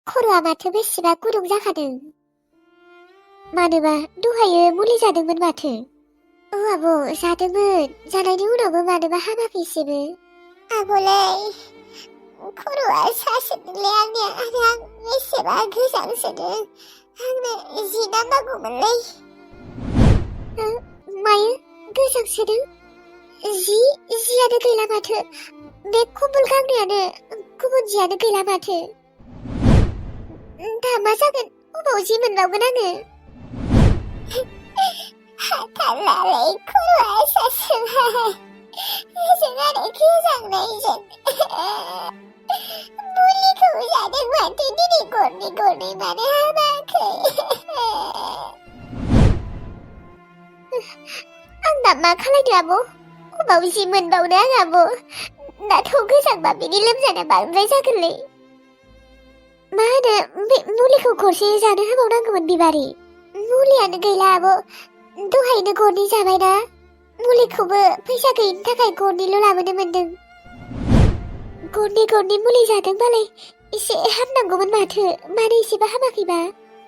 खर'आ माथो बेसेबा गुदुं जाखादों। मानोबा दहायो मुलि जादोंमोन माथो। आबौ जादोंमोन, जानायनि उनावबो मानोबा हामाखै एसेबो। आबौलै खर'आ सासोदोंलै आंनिया आरो आं बेसेबा गोजांसोदों। आंनो जि नांबावगौमोनलै। मायो गोजांसोदों? जियानो गैला माथो। बे कम्बल गांनैयानो, गुबुन जियानो गैला माथो। दा मा जागोन? अबाव जि मोनबावगोन आङो? हाथारलालै खर'आ सासोबाय। ओजों आरो गोजांनायजों। मुलिखौ जादों माथो दिनै गरनै गरनै मानो हामाखै? आं दा मा खालायनो आबौ? अबाव जि मोनबावनो आं आबौ? दाथ' गोजांबा बिनि लोमजानाया बांद्राय जागोनलै। मा होनो बे मुलिखौ गरसे जानो होबावनांगौमोन बिबारि। मुलियानो गैला आबौ। दहायनो गरनै जाबायना। मुलिखौबो फैसा गैयिनि थाखाय गरनैल' लाबोनो मोनदों। गरनै मुलि जादोंबालाय एसे हामनांगौमोन माथो। मानो एसेबा हामाखैबा?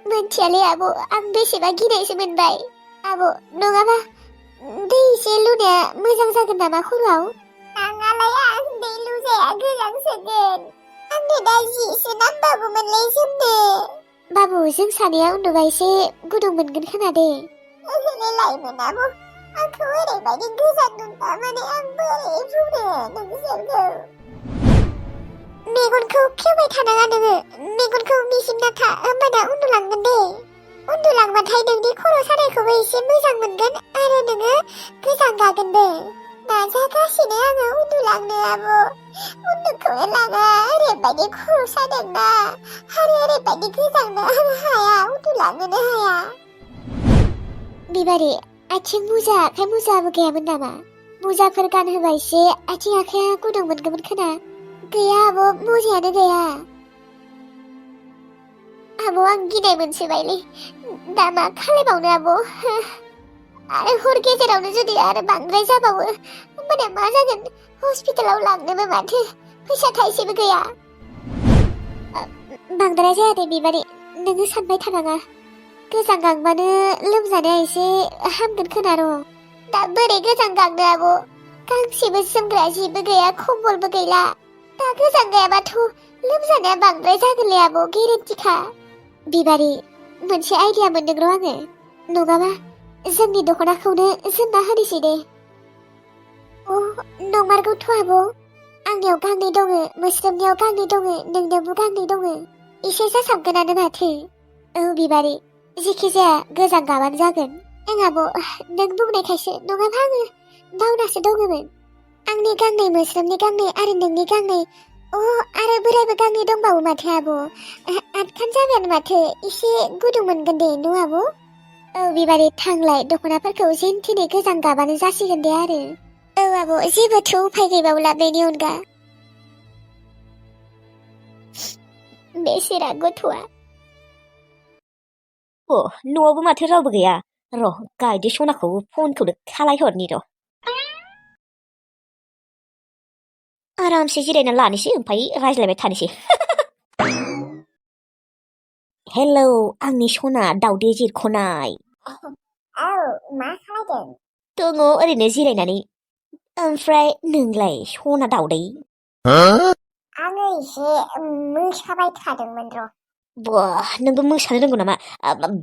मोनथियालै आबौ, आं बेसेबा गिनायसो मोनबाय। आबौ नङाबा दै एसे लुनाया मोजां जागोन नामा खर'आव? नाङालाय आं दै लुजाया गोजांसोगोन। आंनो दा जिसो नांबावगौमोनलै जोमनो। बाबु जों सानैया उन्दुबा एसे गुदुं मोनगोन खोमा दे। ओहोलै लायमोन आबौ, आंखौ ओरैबायदि गोजांदों थारमाने आं बोरै बुंनो नोंसोरखौ। मेगनखौ खेवबाय थानाङा नोङो। मेगनखौ मिसिमना था, होमबाना उन्दुलांगोन दे। उन्दुलांबाथाय नोंनि खर' सानायखौबो एसे मोजां मोनगोन आरो नोङो गोजां गागोनबो। नाजागासिनो आङो उन्दुलांनो आबौ। उन्दुखौनो लाङा, ओरैबायदि खर' सादोंना आरो ओरैबायदि गोजांनो आं हाया, उन्दुलांनोनो हाया। बिबारि, आथिं मुजा आखाइ मुजाबो गैयामोन नामा? मुजाफोर गानहोबा एसे आथिं आखाइया गुदुं मोनगौमोन खोना। गैया आबौ, मुजायानो गैया। आबौ आं गिनाय मोनसोबायलै। दा मा खालायबावनो आबौ? आरो हर गेजेरावनो जुदि आरो बांद्राय जाबावो होमबाना मा जागोन? हस्पिटालाव लांनोबो माथो फैसा थाइसेबो गैया। बांद्राय जाया दे बिबारि, नोङो सानबाय थानाङा। गोजां गांबानो लोमजानाया एसे हामगोन खोना र'। दा बोरै गोजां गांनो आबौ? गांसेबो जोमग्रा जिबो गैया, कम्बलबो गैला। दा गोजां गायाबाथ' लोमजानाया बांद्राय जागोनलै आबौ, गेरेन्टिखा। बिबारि, मोनसे आइडिया मोनदों र' आङो। नङाबा जोंनि दख'नाखौनो जोमना होनोसै दे। नंमारगौथ' आबौ। आंनियाव गांनै दङ, मोस्रोमनियाव गांनै दङ, नोंनियावबो गांनै दङ। एसे जासाबगोनानो माथो। औ बिबारि, जेखि जाया गोजां गाबानो जागोन। ओं आबौ, नों बुंनायखायसो, नङाबा आङो बावनासो दङमोन। आंनि गांनै, मोस्रोमनि गांनै आरो नोंनि गांनै। आरो बोरायबो गांनै दंबावो माथो आबौ। आठखान जाबायानो माथो, एसे गुदुं मोनगोन दे न' आबौ? औ बिबारि, थांलाय दख'नाफोरखौ जेनथेनै गोजां गाबानो जासिगोन दे आरो। औ आबौ, जेबोथ' उफाय गैबावला बेनि अनगा। बेसेरा गथ'आ। न'आवबो माथो रावबो गैया। र' गायदे सनाखौ फनखौनो खालायहरनि र'। आरामसे जिरायना लानोसै, ओमफ्राय रायज्लायबाय थानोसै। हेलौ आंनि सना दावदै जिरख'नाय। औ, मा खालायदों? दङ ओरैनो जिरायनानै। ओमफ्राय नोंलाय सना दावदै? आङो एसे मोसाबाय थादोंमोन र'। नोंबो मोसानो रोंगौ नामा?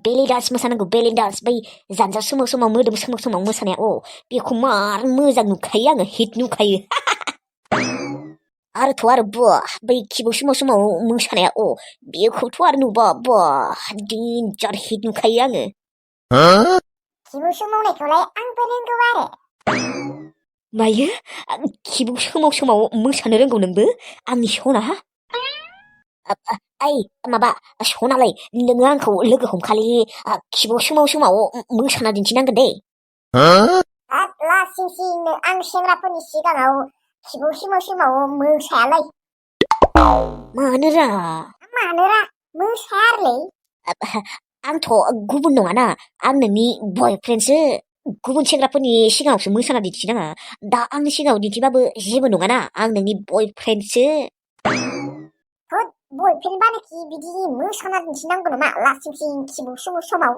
बेलि डान्स मोसानांगौ, बेलि डान्स। बै जानजार सोमाव सोमाव मोदोम सोमाव सोमाव मोसानाया, बेखौ मार मोजां नुखायो आङो, हिट नुखायो। आरो बै खिबु सोमाव सोमाव मोसानाया, बेखौथ' आरो नुबा देन्जार हिट नुखायो आङो। खिबु सोमावनायखौलाय आंबो रोंगौ आरो। मायो? खिबु सोमाव सोमाव मोसानो रोंगौ नोंबो? आंनि सना? ओइ माबा सनालै, नोङो आंखौ लोगो हमखालि खिबु सोमाव सोमाव मोसाना दिन्थिनांगोन दे। लासिंसिंनो आं सेंग्राफोरनि सिगाङाव खिबु सोमाव सोमाव मोसायालै। मानोरा? मोसाया आरोलै। आंथ' गुबुन नङाना, आं नोंनि बयफ्रेन्डसो। गुबुन सेंग्राफोरनि सिगाङावसो मोसाना दिन्थिनाङा। दा आंनि सिगाङाव दिन्थिबाबो जेबो नङाना, आं नोंनि बयफ्रेन्डसो। बयफ्रेन्ड बानायखि बिदि मोसाना दिन्थिनांगौ नामा लासिंसिं खिबु सुबु समाव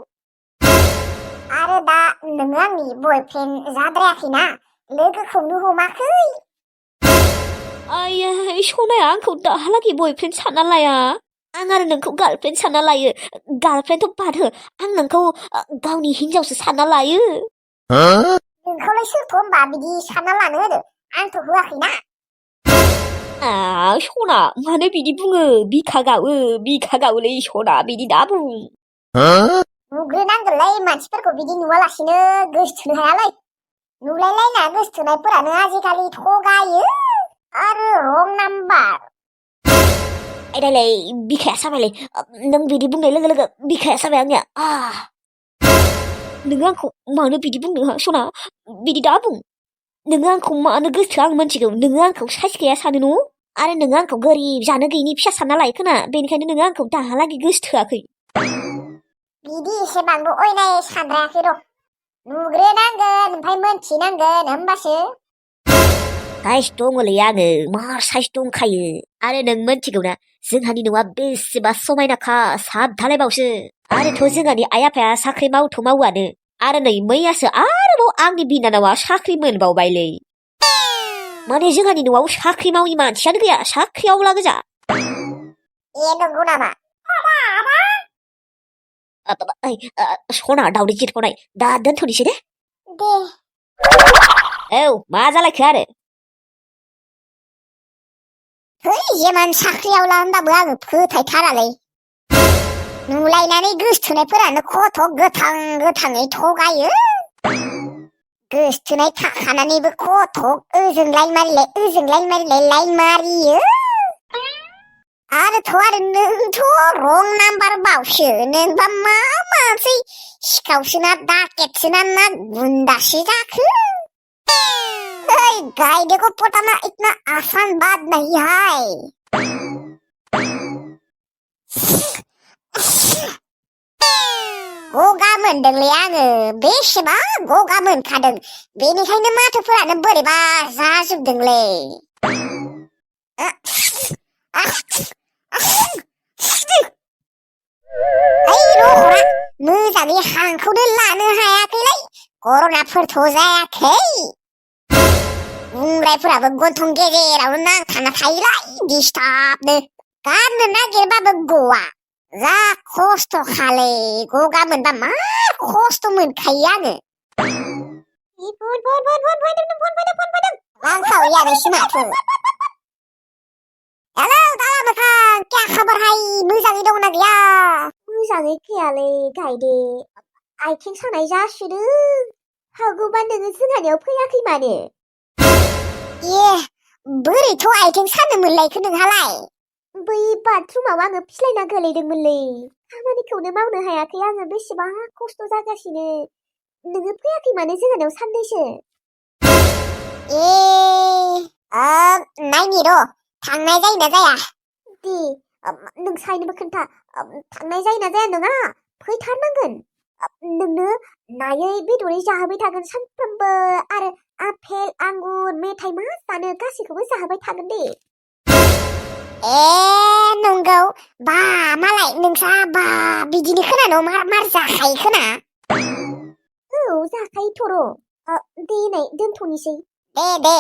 आरो दा नोङो आंनि बयफ्रेन्ड जाद्रायाखैना लोगोखौनो हमाखै आयै सनाया आंखौ दाहालागै बयफ्रेन्ड सानना लाया आं आरो नोंखौ गार्लफ्रेन्ड सानना लायो गार्लफ्रेन्डथ' बाद हो आं नोंखौ गावनि हिन्जावसो सानना लायो नोंखौलाय सोरथ' होमबा बिदि सानना लानो होदो आंथ' होआखैना सना मानो बिदि बुङो बिखा गावोलै सना बिदि दा बुं नुग्रोनांगोनलै मानसिफोरखौ बिदि नुवालासिनो गोसोथोनो हायालै नुलायलायना गोसोथोनायफोरानो आजिखालि थगायो आरो रं नाम्बार आयदालै बिखाया साबायलै नों बिदि बुंनाय लोगो लोगो बिखाया साबाय आंनिया नोङो आंखौ मानो बिदि बुंनो सना बिदि दा बुं नोङो आंखौ मानो गोसोथोआ आं मिथिगौ नोङो आंखौ साइस गैया सानो न' आरो नोङो आंखौ गोरिब जानो गैयिनि फिसा सानना लायो खोना बेनिखायनो नोङो आंखौ दाहालागै गोसोथोआखै बिदि एसेबांबो अयनाय सानद्रायाखै र' नुग्रोनांगोन ओमफ्राय मोनथिनांगोन होमबासो साइस दङलै आङो मार साइस दंखायो आरो नों मिथिगौना जोंहानि न'आ बेसेबा समायनाखा साबधालायबावसो आरोथ' जोंहानि आइ आफाया साख्रि मावोआनो आरो नै मैयासो आरोबाव आंनि बिनानावा साख्रि मोनबावबायलै माने जोंहानि न'आव साख्रि मावि मानसियानो गैया साख्रियावला गोजा नंगौ नामा सना दावदै जिरख'नाय दा दोनथ'नोसै दे औ मा जालायखो आरो जेमान साख्रियावला होनबाबो आङो फोथायथारालै नुलायनानै गोसोथोनायफोरानो खथ' गोथाङै थगायो गोसोथोनाय थाखानानैबो खथ' ओजोंलाय मारिलाय लाइन मारियो आरोथ' आरो नोंथ' रं नाम्बार बावसो नोंबा मा मानसि सिखावसोना डाकेटसोना ना गुन्दासो जाखो गायदे को पटाना इतना आसान बात नहीं है गगा मोनदोंलै आङो बेसेबा गगा मोनखादों बेनिखायनो माथोफोरानो बोरैबा जाजोबदोंलै र'हरा मोजाङै हांखौनो लानो हायाखैलै कर'नाफोरथ' जायाखै बुंग्रायफोराबो गन्थं गेजेरावनो नांथाना थायोलाय दिस्टार्बनो गारनो नागिरबाबो गवा जा खस्थ'खालै गगा मोनबा मा खस्थ' मोनखायो आङो रांखावरियानोसो माथो हेलौ दाला मोखां क्या खबर हाय मोजाङै दंना गैया मोजाङै गैयालै गायदे आथिं सानाय जासोदों हागौबा नोङो जोंहानियाव फैयाखै मानो बोरैथ' आथिं सानो मोनलायखो नोंहालाय बै बाथरुमाव आङो फिस्लायना गोलैदोंमोनलै खामानिखौनो मावनो हायाखै आङो बेसेबा खस्थ' जागासिनो नोङो फैयाखै मानो जोंहानाव साननैसो नायनि र' थांनाय जायोना जाया दे नोंसायनोबो खोन्था थांनाय जायोना जाया नङा फैथारनांगोन नोंनो नायै बेदरै जाहोबाय थागोन सानफ्रोमबो आरो आपेल आंगुर मेथाइ मा जानो गासैखौबो जाहोबाय थागोन दे नंगौ बा मालाय नोंसा बा बिदिनो खोनानो मार जाखायो खोना औ जाखायोथ' र' दे नै दोनथ'नोसै दे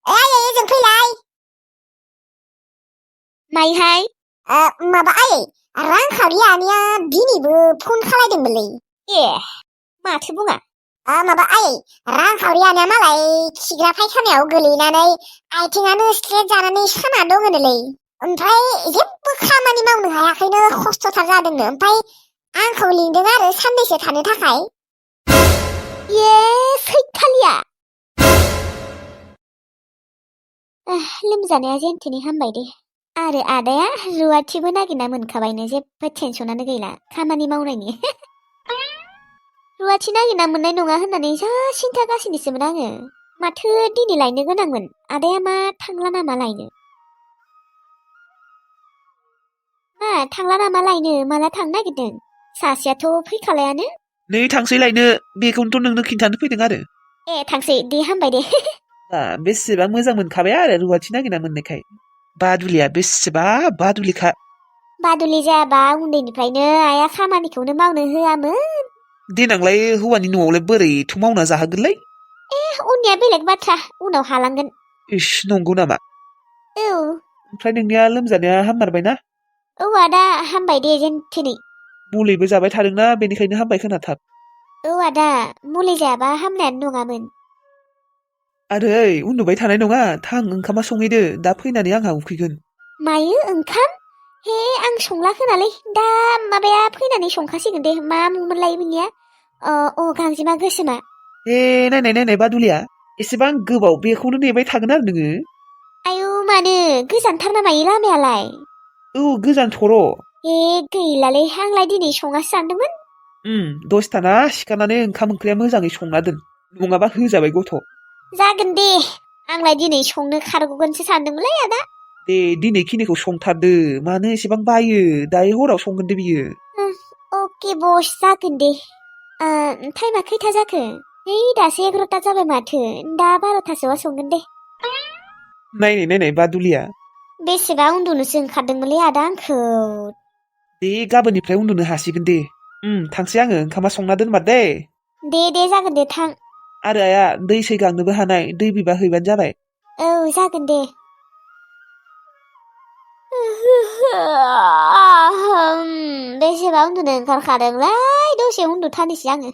आयै जों फैलाय माइहाय माबा आयै रांखावरि आनैया दिनैबो फन खालायदोंमोनलै माथो बुङा माबा आयै रांखावरि आनैया मालाय खिग्रा फायखानायाव गोलैनानै आथिङानो स्ट्रेट जानानै साना दङनोलै ओमफ्राय जेबो खामानि मावनो हायाखैनो खस्थ'थार जादोंनो ओमफ्राय आंखौ लिंदों आरो साननैसो थानो थाखाय सैखालिया लोमजानाया जेनथेनै हामबाय दे आरो आदाया रुवाथिबो नागिरना मोनखाबायनो जेबो टेनसनानो गैला खामानि मावनायनि रुवाथि नागिरना मोननाय नङा होननानै जा सिन्थागासिनोसोमोन आङो माथो दिनै लायनो गोनांमोन आदाया मा थांला नामा लायनो मा थांला नामा लायनो माला थांनो नागिरदों सासेयाथ' फैखालायानो नै थांसै लायनो बेखौनोथ' नोंनो खिन्थानो फैदों आरो थांसै दे हामबाय दे बेसेबा मोजां मोनखाबाय आरो रुवाथि नागिरना मोननायखाय बादुलिया बेसेबा बादुलिखा। बादुलि जायाबा उन्दैनिफ्रायनो आइया खामानिखौनो मावनो होआमोन। देनांलाय हौवानि न'आवलाय बोरैथ' मावना जाहोगोनलै? उननिया बेलेग बाथ्रा उनाव हालांगोन। इस नंगौ नामा? औ ओमफ्राय नोंनिया लोमजानाया हाममारबायना? औ आदा हामबाय दे जेनथेनै। मुलिबो जाबाय थादोंना बेनिखायनो हामबाय खोना थाब। औ आदा मुलि जायाबा हामनायानो नङामोन। आरो ओइ उन्दुबाय थानाय नङा थां ओंखामा संहैदो दा फैनानै आंहा उखैगोन। मायो ओंखाम? हे आं संला खोनालै दा माबाया फैनानै संखासिगोन दे। मा मुंमोनलाय बिनिया? गांजेमा गोसोमा। ए नायनाय बादुलिया एसेबां गोबाव बेखौनो नेबाय थागोन आरो नोङो? आयौ मानो गोजानथार ना मायो लामायालाय? औ गोजानथर'। हे गैलालै आंलाय दिनै सङासो सानदोंमोन। दसे थाना सिखारनानै ओंखाम ओंख्रिया मोजाङै संना दोन नङाबा होजाबाय गथ'। जागोन दे आंलाय दिनै संनो खारग'गोनसो सानदोंमोनलै आदा। दे दिनै खिनिखौ संथारदो मानो एसेबां बायो दायो हराव संगोन दे बियो। अके बस जागोन दे। टाइमा खैथा जाखो? है दासो 11ता जाबाय माथो। दा 12तासोआव संगोन दे। नायनाय बादुलिया। बेसेबा उन्दुनोसो ओंखारदोंमोनलै आदा आंखौ। दे गाबोननिफ्राय उन्दुनो हासिगोन दे। थांसै आङो ओंखामा संना दोनमार दे। दे जागोन दे थां। आरो आया दै सै गांनोबो हानाय दै बिबा हैबानो जाबाय। औ जागोन दे। बेसेबा उन्दुनो ओंखारखादोंलै दसे उन्दुथारनोसै आङो।